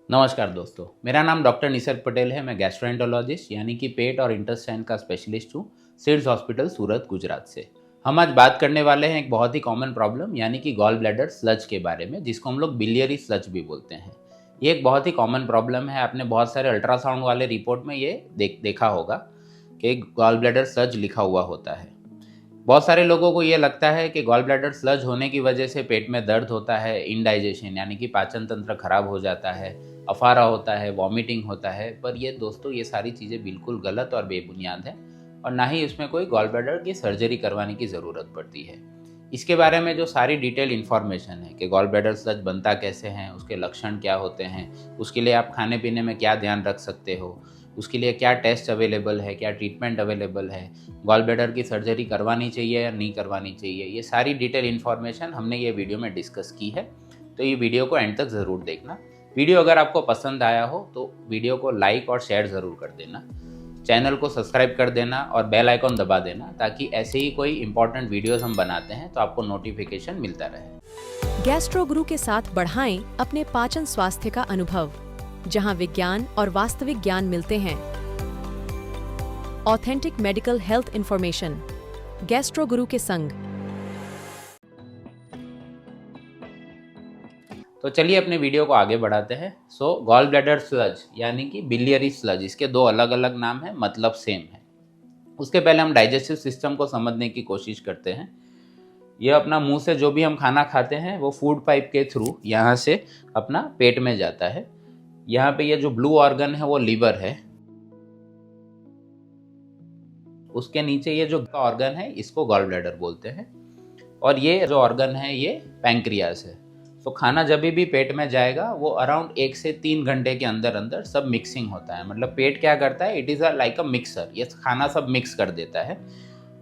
नमस्कार दोस्तों, मेरा नाम डॉक्टर निसर्ग पटेल है। मैं गैस्ट्रोएंटरोलॉजिस्ट यानी कि पेट और इंटेस्टाइन का स्पेशलिस्ट हूँ, सिड्स हॉस्पिटल सूरत गुजरात से। हम आज बात करने वाले हैं एक बहुत ही कॉमन प्रॉब्लम यानी कि गॉल ब्लैडर स्लज के बारे में, जिसको हम लोग बिलियरी स्लज भी बोलते हैं। ये एक बहुत ही कॉमन प्रॉब्लम है। आपने बहुत सारे अल्ट्रासाउंड वाले रिपोर्ट में ये देखा होगा कि गॉल ब्लैडर स्लज लिखा हुआ होता है। बहुत सारे लोगों को ये लगता है कि गॉल ब्लैडर स्लज होने की वजह से पेट में दर्द होता है, इंडाइजेशन यानी कि पाचन तंत्र खराब हो जाता है, अफारा होता है, वॉमिटिंग होता है। पर ये दोस्तों, ये सारी चीज़ें बिल्कुल गलत और बेबुनियाद हैं और ना ही इसमें कोई गॉल ब्लैडर की सर्जरी करवाने की ज़रूरत पड़ती है। इसके बारे में जो सारी डिटेल इन्फॉर्मेशन है कि गॉल ब्लैडर स्लज बनता कैसे हैं, उसके लक्षण क्या होते हैं, उसके लिए आप खाने पीने में क्या ध्यान रख सकते हो, उसके लिए क्या टेस्ट अवेलेबल है, क्या ट्रीटमेंट अवेलेबल है, गॉल ब्लैडर की सर्जरी करवानी चाहिए या नहीं करवानी चाहिए, ये सारी डिटेल इन्फॉर्मेशन हमने ये वीडियो में डिस्कस की है। तो ये वीडियो को एंड तक ज़रूर देखना। वीडियो अगर आपको पसंद आया हो तो वीडियो को लाइक और शेयर ज़रूर कर देना, चैनल को सब्सक्राइब कर देना और बेल आइकॉन दबा देना, ताकि ऐसे ही कोई इंपॉर्टेंट वीडियोस हम बनाते हैं तो आपको नोटिफिकेशन मिलता रहे। गैस्ट्रो गुरु के साथ बढ़ाएं अपने पाचन स्वास्थ्य का अनुभव, जहां विज्ञान और वास्तविक ज्ञान मिलते हैं। Authentic medical health information, gastro गुरु के संग। तो चलिए अपने वीडियो को आगे बढ़ाते हैं। गॉल ब्लैडर स्लज यानी कि बिलियरी स्लज, इसके दो अलग अलग नाम हैं, मतलब सेम है। उसके पहले हम डाइजेस्टिव सिस्टम को समझने की कोशिश करते हैं। ये अपना मुंह से जो भी हम खाना खाते हैं वो फूड पाइप के थ्रू यहाँ से अपना पेट में जाता है। यहाँ पे ये जो ब्लू ऑर्गन है वो लीवर है, उसके नीचे ये जो ऑर्गन है इसको गॉल ब्लैडर बोलते हैं, और ये जो ऑर्गन है ये पैंक्रियास है। तो खाना जब भी पेट में जाएगा वो अराउंड 1 से 3 घंटे के अंदर अंदर सब मिक्सिंग होता है। मतलब पेट क्या करता है, it is like a mixer, ये खाना सब मिक्स कर देता है।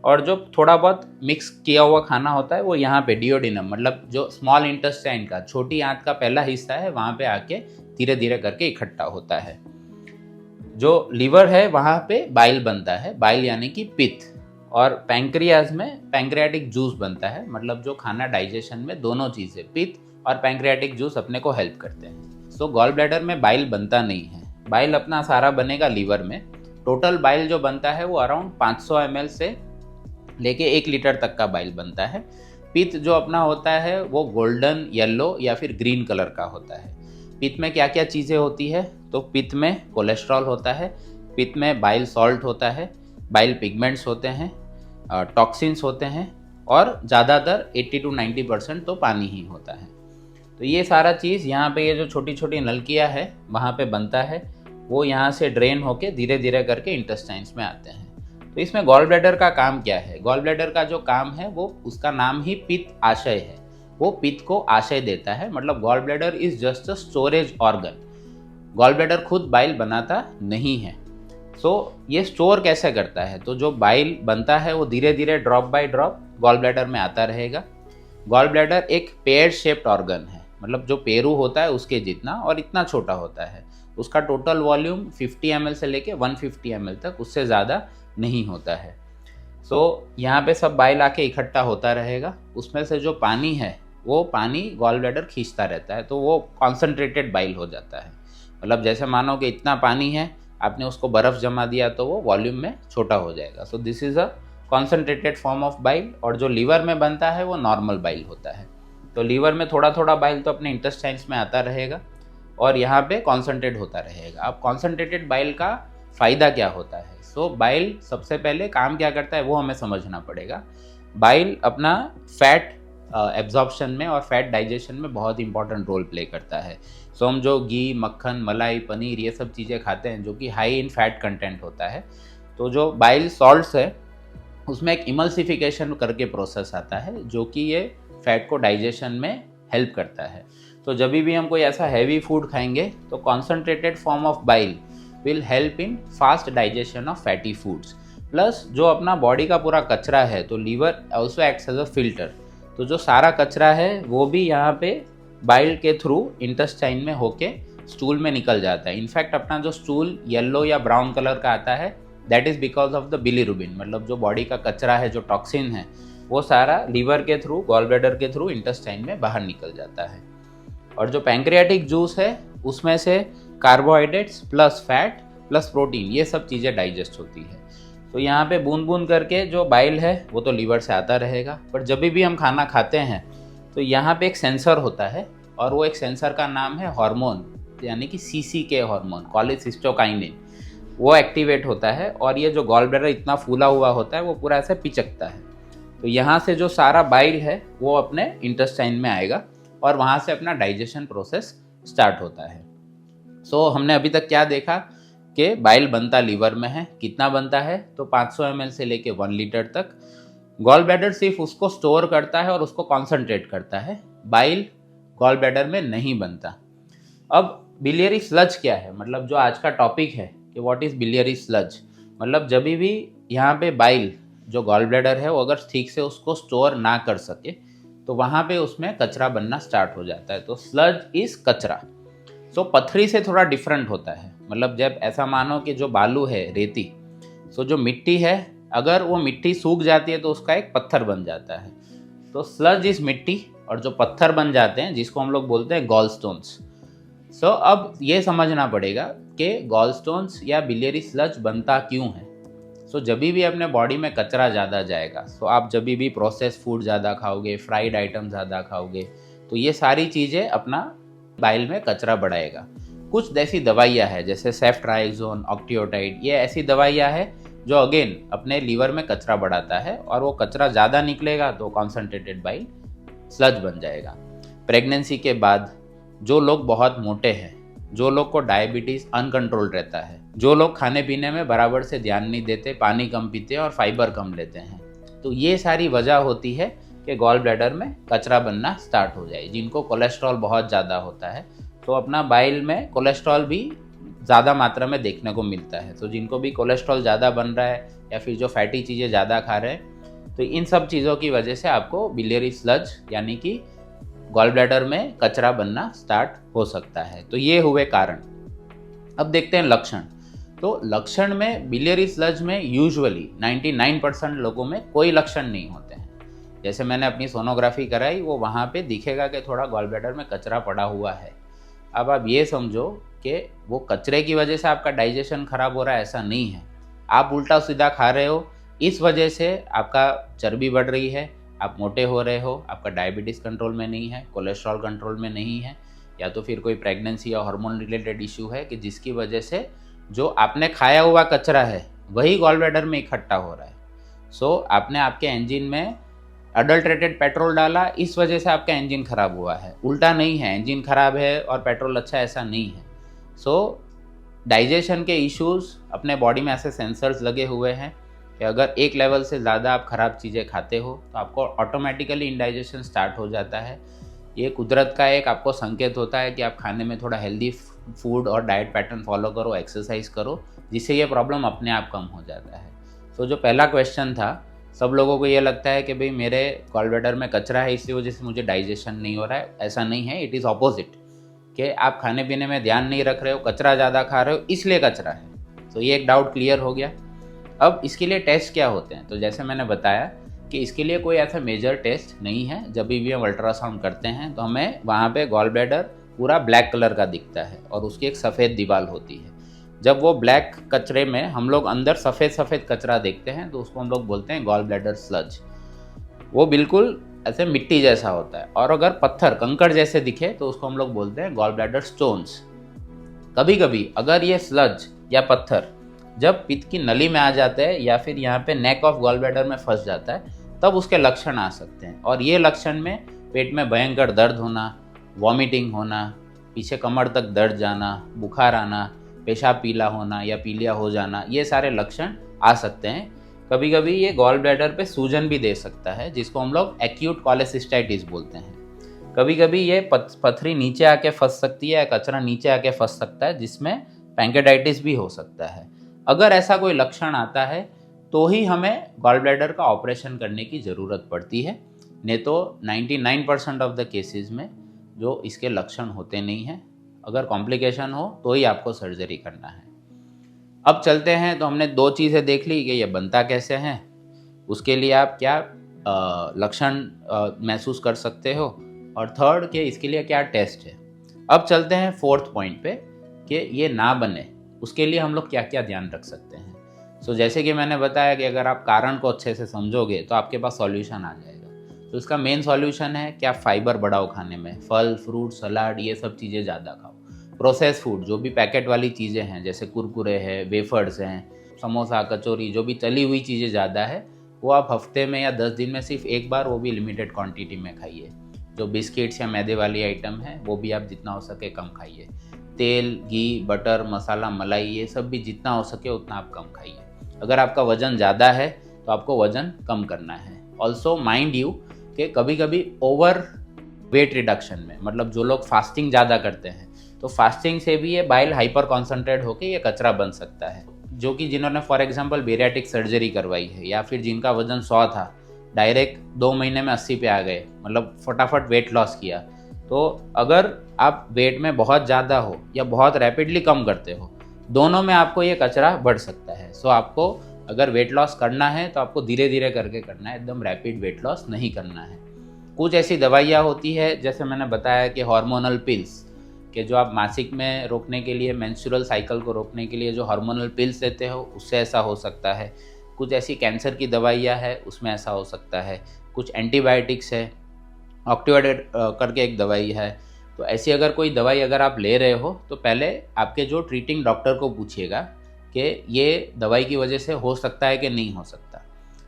और जो थोड़ा बहुत मिक्स किया हुआ खाना होता है वो यहाँ पे डियोडिनम, मतलब जो स्मॉल इंटेस्टाइन का छोटी आंत का पहला हिस्सा है, वहाँ पे आके धीरे धीरे करके इकट्ठा होता है। जो लीवर है वहाँ पे बाइल बनता है, बाइल यानी कि पित्त, और पैंक्रियाज में पैंक्रियाटिक जूस बनता है। मतलब जो खाना डाइजेशन में दोनों चीज़ें, पित्त और पैंक्रियाटिक जूस अपने को हेल्प करते हैं। गॉल ब्लैडर में बाइल बनता नहीं है, बाइल अपना सारा बनेगा लीवर में। टोटल बाइल जो बनता है वो अराउंड 500 ml से लेके 1 लीटर तक का बाइल बनता है। पित्त जो अपना होता है वो गोल्डन, येलो या फिर ग्रीन कलर का होता है। पित्त में क्या क्या चीज़ें होती है, तो पित्त में कोलेस्ट्रॉल होता है, पित्त में बाइल सॉल्ट होता है, बाइल पिगमेंट्स होते हैं, टॉक्सिन्स होते हैं, और ज़्यादातर 80 to 90% तो पानी ही होता है। तो ये सारा चीज़ यहाँ पे ये जो छोटी छोटी नलकियाँ है वहाँ पे बनता है, वो यहाँ से ड्रेन होके धीरे धीरे करके इंटेस्टाइन्स में आते हैं। तो इसमें गॉल ब्लैडर का काम क्या है? गॉल ब्लैडर का जो काम है वो, उसका नाम ही पित्त आशय है, वो पित्त को आशय देता है। मतलब gall bladder is just a storage organ. Gall bladder खुद बाइल बनाता नहीं है। ये स्टोर कैसे करता है? तो जो बाइल बनता है वो धीरे धीरे drop by drop gall bladder में आता रहेगा। गॉल ब्लैडर एक पेयर शेप्ड ऑर्गन है, मतलब जो पेरू होता है उसके जितना और इतना छोटा होता है। उसका टोटल वॉल्यूम 50 ml से लेके 150 ml तक, उससे ज़्यादा नहीं होता है। यहाँ पे सब बाइल आके इकट्ठा होता रहेगा। उसमें से जो पानी है वो पानी गॉल ब्लैडर खींचता रहता है, तो वो कॉन्सनट्रेटेड बाइल हो जाता है। मतलब जैसे मानो कि इतना पानी है, आपने उसको बर्फ़ जमा दिया तो वो वॉल्यूम में छोटा हो जाएगा। This is a concentrated form of bile. और जो लीवर में बनता है वो नॉर्मल बाइल होता है। तो लीवर में थोड़ा थोड़ा बाइल तो अपने इंटेस्टाइन्स में आता रहेगा और यहाँ पे कॉन्सनट्रेट होता रहेगा। अब कॉन्सनट्रेटेड बाइल का फ़ायदा क्या होता है? बाइल सबसे पहले काम क्या करता है वो हमें समझना पड़ेगा। बाइल अपना फैट एब्जॉर्प्शन में और फैट डाइजेशन में बहुत इंपॉर्टेंट रोल प्ले करता है। हम जो घी, मक्खन, मलाई, पनीर ये सब चीज़ें खाते हैं जो कि हाई इन फैट कंटेंट होता है, तो जो बाइल सॉल्ट्स है उसमें एक इमल्सिफिकेशन करके प्रोसेस आता है जो कि ये फैट को डाइजेशन में हेल्प करता है। तो जब भी हम कोई ऐसा हैवी फूड खाएंगे तो concentrated form of bile will help in fast digestion of fatty foods. Plus जो अपना बॉडी का पूरा कचरा है, तो liver also acts as a filter. तो जो सारा कचरा है वो भी यहाँ पे बाइल के थ्रू इंटेस्टाइन में होके स्टूल में निकल जाता है। इनफैक्ट अपना जो स्टूल येलो या ब्राउन कलर का आता है, that is because of the bilirubin. मतलब जो बॉडी का कचरा है, जो टॉक्सिन है, वो सारा लीवर के थ्रू, गॉल ब्लैडर के थ्रू इंटेस्टाइन में बाहर निकल जाता है। और जो पैंक्रियाटिक जूस है उसमें से carbohydrates plus fat plus protein ये सब चीज़ें डाइजेस्ट होती है। तो यहाँ पे बूंद बूंद करके जो बाइल है वो तो लीवर से आता रहेगा, पर जब भी हम खाना खाते हैं तो यहाँ पे एक सेंसर होता है और वो एक सेंसर का नाम है हार्मोन, यानी कि CCK हार्मोन, कोलिसिस्टोकाइनिन। वो एक्टिवेट होता है और ये जो गॉल ब्लैडर इतना फूला हुआ होता है वो पूरा ऐसे पिचकता है। तो यहाँ से जो सारा बाइल है वो अपने इंटेस्टाइन में आएगा और वहाँ से अपना डाइजेशन प्रोसेस स्टार्ट होता है। सो हमने अभी तक क्या देखा कि बाइल बनता लीवर में है। कितना बनता है? तो 500 ml से लेके 1 लीटर तक। गॉल ब्लैडर सिर्फ उसको स्टोर करता है और उसको कॉन्सेंट्रेट करता है। बाइल गॉल ब्लैडर में नहीं बनता। अब बिलियरी स्लज क्या है, मतलब जो आज का टॉपिक है कि व्हाट इज़ बिलियरी स्लज, मतलब जब भी यहाँ पे बाइल जो गॉल ब्लैडर है वो अगर ठीक से उसको स्टोर ना कर सके तो वहाँ पे उसमें कचरा बनना स्टार्ट हो जाता है। तो स्लज इज़ कचरा। सो पथरी से थोड़ा डिफरेंट होता है, मतलब जब ऐसा मानो कि जो बालू है रेती, सो जो मिट्टी है अगर वो मिट्टी सूख जाती है तो उसका एक पत्थर बन जाता है। तो स्लज इज मिट्टी और जो पत्थर बन जाते हैं जिसको हम लोग बोलते हैं गॉल स्टोन्स। सो अब ये समझना पड़ेगा कि गॉल स्टोन्स या बिलियरी स्लज बनता क्यों है। सो जब भी अपने बॉडी में कचरा ज़्यादा जाएगा, सो आप जब भी प्रोसेस फूड ज़्यादा खाओगे, फ्राइड आइटम ज़्यादा खाओगे, तो ये सारी चीज़ें अपना बाइल में कचरा बढ़ाएगा। कुछ ऐसी दवाइयाँ हैं जैसे सेफ्ट्राइजोन, ऑक्टियोटाइड, ये ऐसी दवाइयाँ हैं जो अगेन अपने लीवर में कचरा बढ़ाता है और वो कचरा ज़्यादा निकलेगा तो कॉन्सनट्रेटेड बाइल स्लज बन जाएगा। प्रेगनेंसी के बाद जो लोग बहुत मोटे हैं, जो लोग को डायबिटीज़ अनकंट्रोल रहता है, जो लोग खाने पीने में बराबर से ध्यान नहीं देते, पानी कम पीते और फाइबर कम लेते हैं, तो ये सारी वजह होती है कि गॉल ब्लैडर में कचरा बनना स्टार्ट हो जाए। जिनको कोलेस्ट्रॉल बहुत ज़्यादा होता है तो अपना बाइल में कोलेस्ट्रॉल भी ज़्यादा मात्रा में देखने को मिलता है। तो जिनको भी कोलेस्ट्रॉल ज़्यादा बन रहा है या फिर जो फैटी चीज़ें ज़्यादा खा रहे हैं, तो इन सब चीज़ों की वजह से आपको बिलियरी स्लज यानी कि गॉल ब्लैडर में कचरा बनना स्टार्ट हो सकता है। तो ये हुए कारण। अब देखते हैं लक्षण। तो लक्षण में बिलियरी स्लज में यूजुअली 99% लोगों में कोई लक्षण नहीं होते हैं। जैसे मैंने अपनी सोनोग्राफी कराई, वो वहाँ पे दिखेगा कि थोड़ा गॉल ब्लैडर में कचरा पड़ा हुआ है। अब आप ये समझो कि वो कचरे की वजह से आपका डाइजेशन खराब हो रहा है, ऐसा नहीं है। आप उल्टा सीधा खा रहे हो, इस वजह से आपका चर्बी बढ़ रही है, आप मोटे हो रहे हो, आपका डायबिटीज़ कंट्रोल में नहीं है, कोलेस्ट्रॉल कंट्रोल में नहीं है, या तो फिर कोई प्रेगनेंसी या हार्मोन रिलेटेड इशू है कि जिसकी वजह से जो आपने खाया हुआ कचरा है वही गॉल ब्लैडर में इकट्ठा हो रहा है। सो आपने आपके इंजन में अडल्ट्रेटेड पेट्रोल डाला, इस वजह से आपका इंजन खराब हुआ है। उल्टा नहीं है, इंजन खराब है और पेट्रोल अच्छा, ऐसा नहीं है। सो डाइजेशन के इश्यूज़ अपने बॉडी में ऐसे सेंसर्स लगे हुए हैं कि अगर एक लेवल से ज़्यादा आप ख़राब चीज़ें खाते हो तो आपको ऑटोमेटिकली इंडाइजेशन स्टार्ट हो जाता है। ये कुदरत का एक आपको संकेत होता है कि आप खाने में थोड़ा हेल्दी फूड और डाइट पैटर्न फॉलो करो, एक्सरसाइज करो, जिससे ये प्रॉब्लम अपने आप कम हो जाता है। सो जो पहला क्वेश्चन था, सब लोगों को ये लगता है कि भाई मेरे गॉल ब्लैडर में कचरा है इसलिए वजह से मुझे डाइजेशन नहीं हो रहा है। ऐसा नहीं है, इट इज़ ऑपोजिट, कि आप खाने पीने में ध्यान नहीं रख रहे हो, कचरा ज़्यादा खा रहे हो, इसलिए कचरा है। तो ये एक डाउट क्लियर हो गया। अब इसके लिए टेस्ट क्या होते हैं? तो जैसे मैंने बताया कि इसके लिए कोई ऐसा मेजर टेस्ट नहीं है। जब भी हम अल्ट्रासाउंड करते हैं तो हमें वहाँ पे गॉल ब्लैडर पूरा ब्लैक कलर का दिखता है और उसकी एक सफ़ेद दीवार होती है। जब वो ब्लैक कचरे में हम लोग अंदर सफ़ेद सफ़ेद कचरा देखते हैं तो उसको हम लोग बोलते हैं गॉल ब्लैडर स्लज। वो बिल्कुल ऐसे मिट्टी जैसा होता है, और अगर पत्थर कंकड़ जैसे दिखे तो उसको हम लोग बोलते हैं गॉल ब्लैडर स्टोन्स। कभी कभी अगर ये स्लज या पत्थर जब पित्त की नली में आ जाते हैं या फिर यहाँ पे नेक ऑफ गॉल ब्लैडर में फंस जाता है, तब उसके लक्षण आ सकते हैं। और ये लक्षण में पेट में भयंकर दर्द होना, वॉमिटिंग होना, पीछे कमर तक दर्द जाना, बुखार आना, पेशाब पीला होना या पीलिया हो जाना, ये सारे लक्षण आ सकते हैं। कभी कभी ये गॉल ब्लैडर पे सूजन भी दे सकता है, जिसको हम लोग एक्यूट कोलेसिस्टाइटिस बोलते हैं। कभी कभी ये पथरी नीचे आके फंस सकती है, कचरा नीचे आके फंस सकता है, जिसमें पैंक्रेटाइटिस भी हो सकता है। अगर ऐसा कोई लक्षण आता है तो ही हमें गॉल ब्लैडर का ऑपरेशन करने की ज़रूरत पड़ती है, नहीं तो 99% ऑफ द केसेस में जो इसके लक्षण होते नहीं हैं। अगर कॉम्प्लिकेशन हो तो ही आपको सर्जरी करना है। अब चलते हैं, तो हमने 2 चीज़ें देख ली कि ये बनता कैसे हैं, उसके लिए आप क्या लक्षण महसूस कर सकते हो, और थर्ड कि इसके लिए क्या टेस्ट है। अब चलते हैं फोर्थ पॉइंट पे कि ये ना बने उसके लिए हम लोग क्या क्या ध्यान रख सकते हैं। सो जैसे कि मैंने बताया कि अगर आप कारण को अच्छे से समझोगे तो आपके पास सॉल्यूशन आ जाएगा। तो इसका मेन सॉल्यूशन है कि आप फाइबर बढ़ाओ खाने में, फल फ्रूट सलाद ये सब चीज़ें ज़्यादा खाओ। प्रोसेस फूड जो भी पैकेट वाली चीज़ें हैं जैसे कुरकुरे हैं, वेफर्स हैं, समोसा कचौरी, जो भी तली हुई चीज़ें ज़्यादा है वो आप हफ्ते में या 10 दिन में सिर्फ एक बार, वो भी लिमिटेड क्वांटिटी में खाइए। जो बिस्किट्स या मैदे वाली आइटम है वो भी आप जितना हो सके कम खाइए। तेल, घी, बटर, मसाला, मलाई ये सब भी जितना हो सके उतना आप कम खाइए। अगर आपका वज़न ज़्यादा है तो आपको वज़न कम करना है। ऑल्सो माइंड यू कि कभी कभी ओवर वेट रिडक्शन में, मतलब जो लोग फास्टिंग ज़्यादा करते हैं तो फास्टिंग से भी ये बाइल हाइपर कॉन्सेंट्रेट होकर ये कचरा बन सकता है। जो कि जिन्होंने फॉर एग्जांपल बेरियाटिक सर्जरी करवाई है या फिर जिनका वज़न 100 था, डायरेक्ट 2 महीने में 80 पे आ गए, मतलब फटाफट वेट लॉस किया। तो अगर आप वेट में बहुत ज़्यादा हो या बहुत रैपिडली कम करते हो, दोनों में आपको ये कचरा बढ़ सकता है। सो आपको अगर वेट लॉस करना है तो आपको धीरे धीरे करके करना है, एकदम रैपिड वेट लॉस नहीं करना है। कुछ ऐसी दवाइयाँ होती है जैसे मैंने बताया कि हार्मोनल पिल्स, कि जो आप मासिक में रोकने के लिए, मेंस्ट्रुअल साइकिल को रोकने के लिए जो हार्मोनल पिल्स लेते हो उससे ऐसा हो सकता है। कुछ ऐसी कैंसर की दवाइयाँ है उसमें ऐसा हो सकता है। कुछ एंटीबायोटिक्स है, ऑक्टिवाइड करके एक दवाई है। तो ऐसी अगर कोई दवाई अगर आप ले रहे हो तो पहले आपके जो ट्रीटिंग डॉक्टर को पूछिएगा कि ये दवाई की वजह से हो सकता है कि नहीं हो सकता।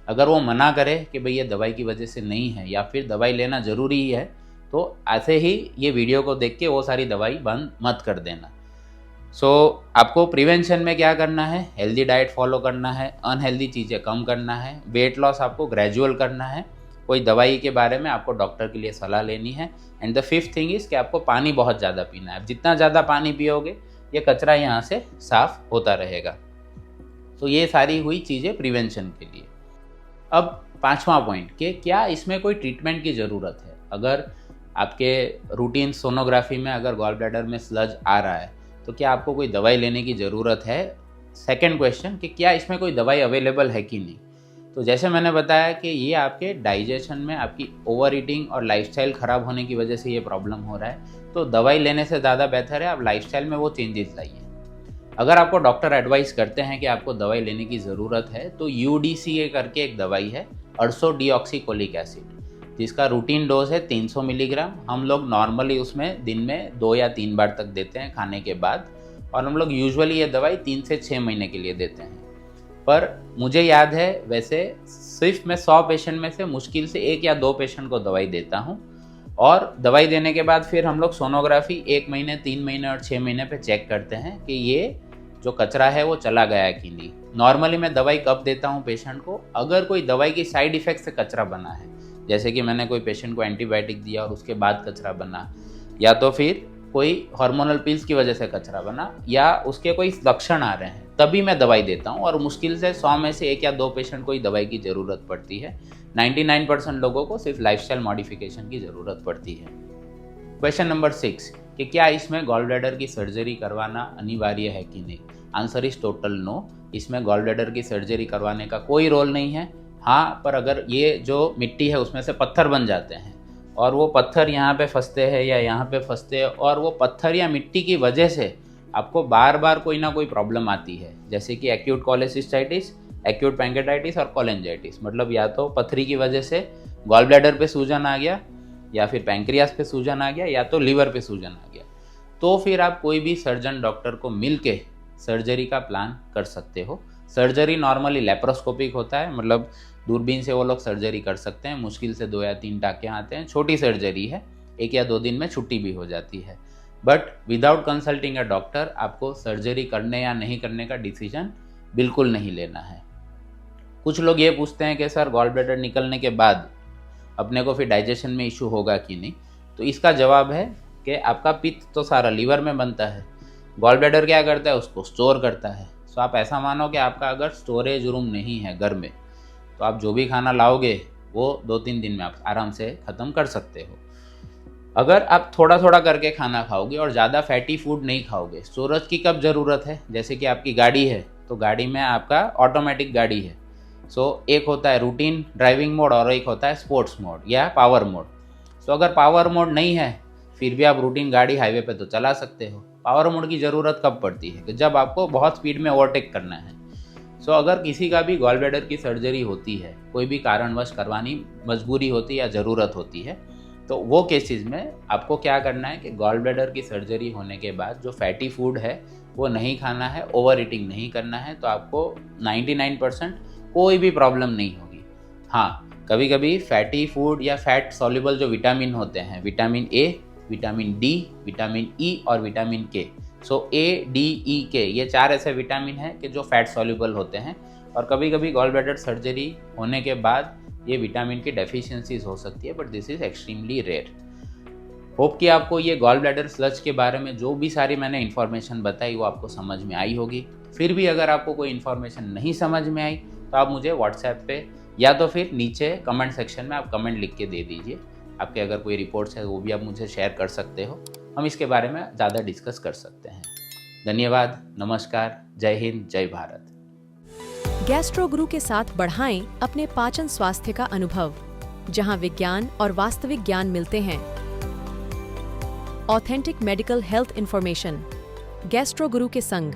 अगर वो मना करे कि भाई ये दवाई की वजह से नहीं है या फिर दवाई लेना ज़रूरी ही है, तो ऐसे ही ये वीडियो को देख के वो सारी दवाई बंद मत कर देना। आपको प्रिवेंशन में क्या करना है, हेल्दी डाइट फॉलो करना है, अनहेल्दी चीज़ें कम करना है, वेट लॉस आपको ग्रेजुअल करना है, कोई दवाई के बारे में आपको डॉक्टर के लिए सलाह लेनी है। And the fifth thing is कि आपको पानी बहुत ज़्यादा पीना है। जितना ज़्यादा पानी पियोगे ये कचरा यहाँ से साफ होता रहेगा। तो ये सारी हुई चीज़ें प्रिवेंशन के लिए। अब 5वां पॉइंट कि क्या इसमें कोई ट्रीटमेंट की ज़रूरत है। अगर आपके रूटीन सोनोग्राफी में अगर गॉल ब्लैडर में स्लज आ रहा है तो क्या आपको कोई दवाई लेने की ज़रूरत है। सेकेंड क्वेश्चन कि क्या इसमें कोई दवाई अवेलेबल है कि नहीं। तो जैसे मैंने बताया कि ये आपके डाइजेशन में आपकी ओवर ईटिंग और लाइफस्टाइल ख़राब होने की वजह से ये प्रॉब्लम हो रहा है। तो दवाई लेने से ज़्यादा बेहतर है आप लाइफस्टाइल में वो चेंजेस लाइए। अगर आपको डॉक्टर एडवाइस करते हैं कि आपको दवाई लेने की ज़रूरत है तो UDCA करके एक दवाई है, अर्सोडिऑक्सीकोलिक एसिड, जिसका रूटीन डोज है 300 मिलीग्राम। हम लोग नॉर्मली उसमें दिन में 2 या 3 बार तक देते हैं खाने के बाद, और हम लोग यूजुअली ये दवाई 3 से 6 महीने के लिए देते हैं। पर मुझे याद है वैसे सिर्फ मैं 100 पेशेंट में से मुश्किल से 1 या 2 पेशेंट को दवाई देता हूँ, और दवाई देने के बाद फिर हम लोग सोनोग्राफी 1 महीने, 3 महीने और 6 महीने पे चेक करते हैं कि ये जो कचरा है वो चला गया है कि नहीं। नॉर्मली मैं दवाई कब देता हूँ पेशेंट को, अगर कोई दवाई की साइड इफ़ेक्ट से कचरा बना है, जैसे कि मैंने कोई पेशेंट को एंटीबायोटिक दिया और उसके बाद कचरा बना, या तो फिर कोई हार्मोनल पिल्स की वजह से कचरा बना, या उसके कोई लक्षण आ रहे हैं, तभी मैं दवाई देता हूँ। और मुश्किल से 100 में से 1 या 2 पेशेंट को ही दवाई की ज़रूरत पड़ती है। 99% लोगों को सिर्फ लाइफस्टाइल मॉडिफिकेशन की ज़रूरत पड़ती है। क्वेश्चन नंबर 6 कि क्या इसमें गॉल ब्लैडर की सर्जरी करवाना अनिवार्य है कि नहीं। Answer is total no. इसमें गॉल ब्लैडर की सर्जरी करवाने का कोई रोल नहीं है। हाँ, पर अगर ये जो मिट्टी है उसमें से पत्थर बन जाते हैं और वो पत्थर यहाँ पे फंसते हैं या यहाँ पे फंसते हैं, और वो पत्थर या मिट्टी की वजह से आपको बार बार कोई ना कोई प्रॉब्लम आती है, जैसे कि एक्यूट कोलेसिस्टाइटिस, एक्यूट पैंक्रेटाइटिस और कोलेंजाइटिस। मतलब या तो पथरी की वजह से गॉल ब्लैडर पे सूजन आ गया, या फिर पैंक्रियास पे सूजन आ गया, या तो लीवर पे सूजन आ गया। तो फिर आप कोई भी सर्जन डॉक्टर को मिल के सर्जरी का प्लान कर सकते हो। सर्जरी नॉर्मली लेप्रोस्कोपिक होता है, मतलब दूरबीन से वो लोग सर्जरी कर सकते हैं। मुश्किल से 2 या 3 टाँके आते हैं, छोटी सर्जरी है, 1 या 2 दिन में छुट्टी भी हो जाती है। But without consulting a doctor आपको सर्जरी करने या नहीं करने का डिसीजन बिल्कुल नहीं लेना है। कुछ लोग ये पूछते हैं कि सर गॉल ब्लैडर निकलने के बाद अपने को फिर डाइजेशन में इशू होगा कि नहीं। तो इसका जवाब है कि आपका पित्त तो सारा लीवर में बनता है, गॉल ब्लैडर क्या करता है, उसको स्टोर करता है। सो आप ऐसा मानो कि आपका अगर स्टोरेज रूम नहीं है घर में, तो आप जो भी खाना लाओगे वो 2-3 दिन में आप आराम से ख़त्म कर सकते हो। अगर आप थोड़ा थोड़ा करके खाना खाओगे और ज़्यादा फैटी फूड नहीं खाओगे, स्टोरेज की कब ज़रूरत है, जैसे कि आपकी गाड़ी है तो गाड़ी में आपका ऑटोमेटिक गाड़ी है। एक होता है रूटीन ड्राइविंग मोड और एक होता है स्पोर्ट्स मोड या पावर मोड। अगर पावर मोड नहीं है फिर भी आप रूटीन गाड़ी हाईवे पे तो चला सकते हो। पावर मोड की ज़रूरत कब पड़ती है? कि जब आपको बहुत स्पीड में ओवरटेक करना है। सो अगर किसी का भी गॉल ब्लैडर की सर्जरी होती है, कोई भी कारणवश करवानी मजबूरी होती है या ज़रूरत होती है, तो वो केसेस में आपको क्या करना है कि गॉल ब्लैडर की सर्जरी होने के बाद जो फैटी फूड है वो नहीं खाना है, ओवर ईटिंग नहीं करना है, तो आपको 99% कोई भी प्रॉब्लम नहीं होगी। हाँ, कभी कभी फैटी फूड या फैट सॉल्युबल जो विटामिन होते हैं, vitamin A, vitamin D, vitamin E और विटामिन के, सो ए, डी, ई, के, ये 4 ऐसे विटामिन हैं कि जो फैट सॉल्युबल होते हैं, और कभी कभी गॉल ब्लैडर सर्जरी होने के बाद ये विटामिन की डेफिशिएंसीज हो सकती है, but this is extremely rare. Hope कि आपको ये गॉल ब्लैडर स्लज के बारे में जो भी सारी मैंने इन्फॉर्मेशन बताई वो आपको समझ में आई होगी। फिर भी अगर आपको कोई इन्फॉर्मेशन नहीं समझ में आई तो आप मुझे व्हाट्सएप पे या तो फिर नीचे कमेंट सेक्शन में आप कमेंट लिख के दे दीजिए। आपके अगर कोई रिपोर्ट्स है वो भी आप मुझे शेयर कर सकते हो, हम इसके बारे में ज़्यादा डिस्कस कर सकते हैं। धन्यवाद, नमस्कार, जय हिंद, जय भारत। गैस्ट्रो गुरु के साथ बढ़ाएं अपने पाचन स्वास्थ्य का अनुभव, जहां विज्ञान और वास्तविक ज्ञान मिलते हैं। Authentic medical health information, gastro गुरु के संग।